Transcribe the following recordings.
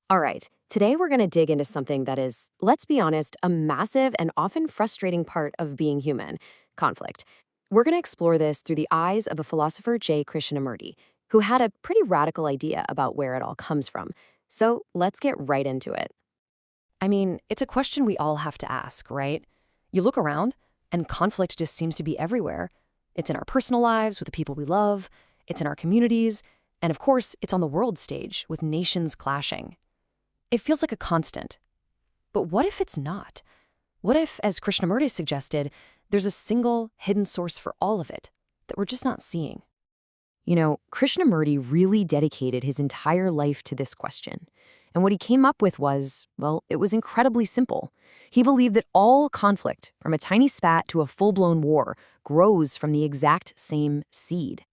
All right, today we're going to dig into something that is, let's be honest, a massive and often frustrating part of being human: conflict. We're going to explore this through the eyes of a philosopher, J. Krishnamurty, who had a pretty radical idea about where it all comes from. So let's get right into it. I mean, it's a question we all have to ask, right? You look around, and conflict just seems to be everywhere. It's in our personal lives with the people we love, it's in our communities, and of course, it's on the world stage with nations clashing. It feels like a constant. But what if it's not? What if, as Krishnamurti suggested, there's a single hidden source for all of it that we're just not seeing? Krishnamurti really dedicated his entire life to this question. And what he came up with was, well, it was incredibly simple. He believed that all conflict, from a tiny spat to a full-blown war, grows from the exact same seed.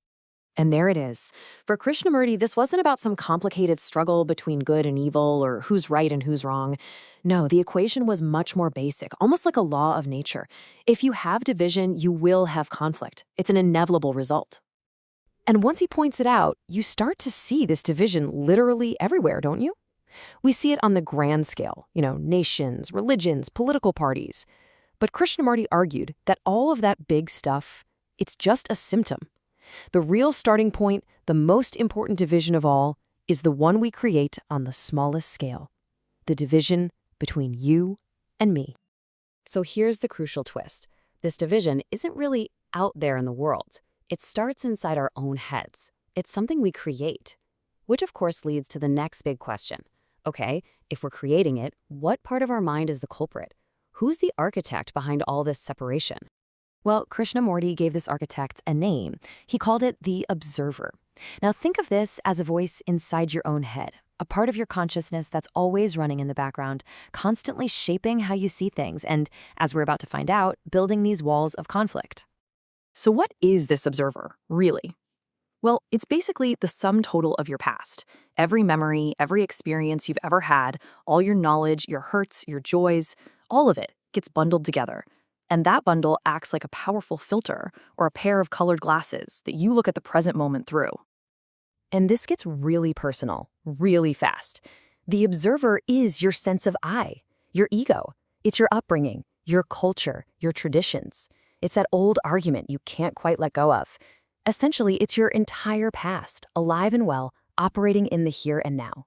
And there it is. For Krishnamurti, this wasn't about some complicated struggle between good and evil or who's right and who's wrong. No, the equation was much more basic, almost like a law of nature. If you have division, you will have conflict. It's an inevitable result. And once he points it out, you start to see this division literally everywhere, don't you? We see it on the grand scale, nations, religions, political parties. But Krishnamurti argued that all of that big stuff, it's just a symptom. The real starting point, the most important division of all, is the one we create on the smallest scale: the division between you and me. So here's the crucial twist. This division isn't really out there in the world. It starts inside our own heads. It's something we create, which of course leads to the next big question. Okay, if we're creating it, what part of our mind is the culprit? Who's the architect behind all this separation? Well, Krishnamurti gave this architect a name. He called it the observer. Now think of this as a voice inside your own head, a part of your consciousness that's always running in the background, constantly shaping how you see things and, as we're about to find out, building these walls of conflict. So what is this observer, really? Well, it's basically the sum total of your past. Every memory, every experience you've ever had, all your knowledge, your hurts, your joys, all of it gets bundled together. And that bundle acts like a powerful filter or a pair of colored glasses that you look at the present moment through. And this gets really personal, really fast. The observer is your sense of I, your ego. It's your upbringing, your culture, your traditions. It's that old argument you can't quite let go of. Essentially, it's your entire past, alive and well, operating in the here and now.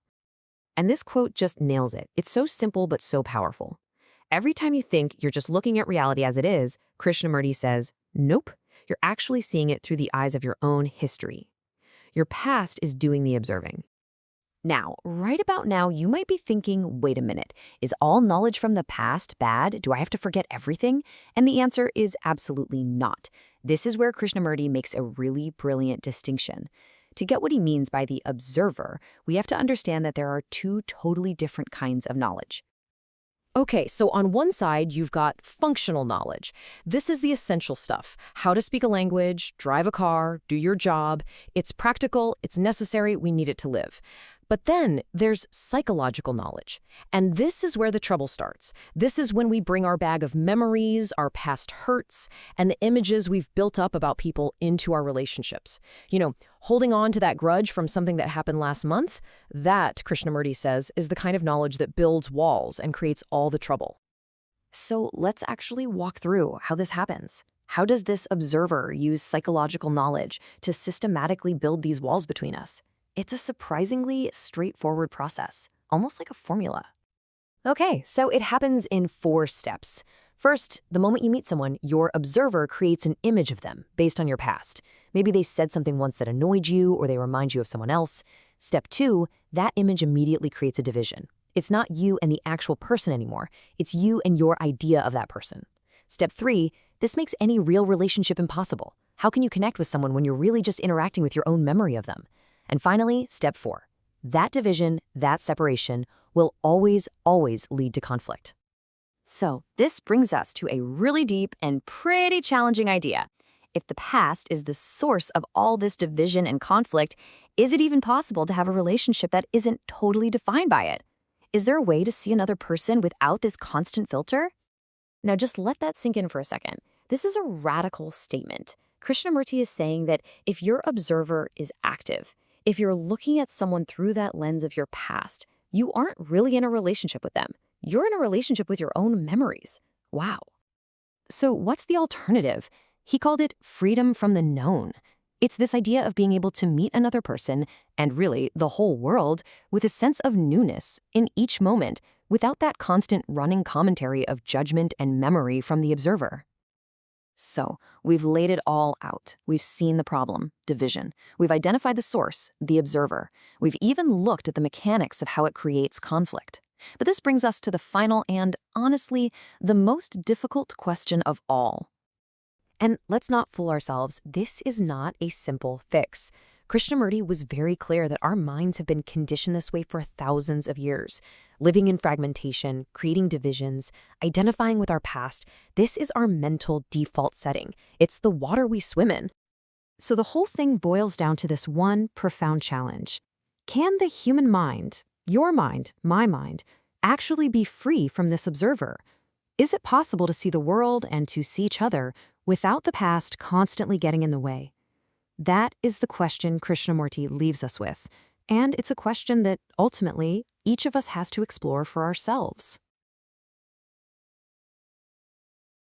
And this quote just nails it. It's so simple but so powerful. Every time you think you're just looking at reality as it is, Krishnamurti says, nope, you're actually seeing it through the eyes of your own history. Your past is doing the observing. Now, right about now, you might be thinking, wait a minute, is all knowledge from the past bad? Do I have to forget everything? And the answer is absolutely not. This is where Krishnamurti makes a really brilliant distinction. To get what he means by the observer, we have to understand that there are two totally different kinds of knowledge. Okay, so on one side, you've got functional knowledge. This is the essential stuff: how to speak a language, drive a car, do your job. It's practical, it's necessary, we need it to live. But then there's psychological knowledge. And this is where the trouble starts. This is when we bring our bag of memories, our past hurts, and the images we've built up about people into our relationships. Holding on to that grudge from something that happened last month, that, Krishnamurti says, is the kind of knowledge that builds walls and creates all the trouble. So let's actually walk through how this happens. How does this observer use psychological knowledge to systematically build these walls between us? It's a surprisingly straightforward process, almost like a formula. Okay, so it happens in 4 steps. First, the moment you meet someone, your observer creates an image of them based on your past. Maybe they said something once that annoyed you, or they remind you of someone else. Step 2, that image immediately creates a division. It's not you and the actual person anymore. It's you and your idea of that person. Step 3, this makes any real relationship impossible. How can you connect with someone when you're really just interacting with your own memory of them? And finally, step 4, that division, that separation, will always, always lead to conflict. So this brings us to a really deep and pretty challenging idea. If the past is the source of all this division and conflict, is it even possible to have a relationship that isn't totally defined by it? Is there a way to see another person without this constant filter? Now just let that sink in for a second. This is a radical statement. Krishnamurti is saying that if your observer is active, if you're looking at someone through that lens of your past, you aren't really in a relationship with them. You're in a relationship with your own memories. Wow. So what's the alternative? He called it freedom from the known. It's this idea of being able to meet another person, and really the whole world, with a sense of newness in each moment, without that constant running commentary of judgment and memory from the observer. So, we've laid it all out. We've seen the problem, division. We've identified the source, the observer. We've even looked at the mechanics of how it creates conflict. But this brings us to the final and, honestly, the most difficult question of all. And let's not fool ourselves, this is not a simple fix. Krishnamurty was very clear that our minds have been conditioned this way for thousands of years. Living in fragmentation, creating divisions, identifying with our past, this is our mental default setting. It's the water we swim in. So the whole thing boils down to this one profound challenge. Can the human mind, your mind, my mind, actually be free from this observer? Is it possible to see the world and to see each other without the past constantly getting in the way? That is the question Krishnamurty leaves us with, and it's a question that, ultimately, each of us has to explore for ourselves.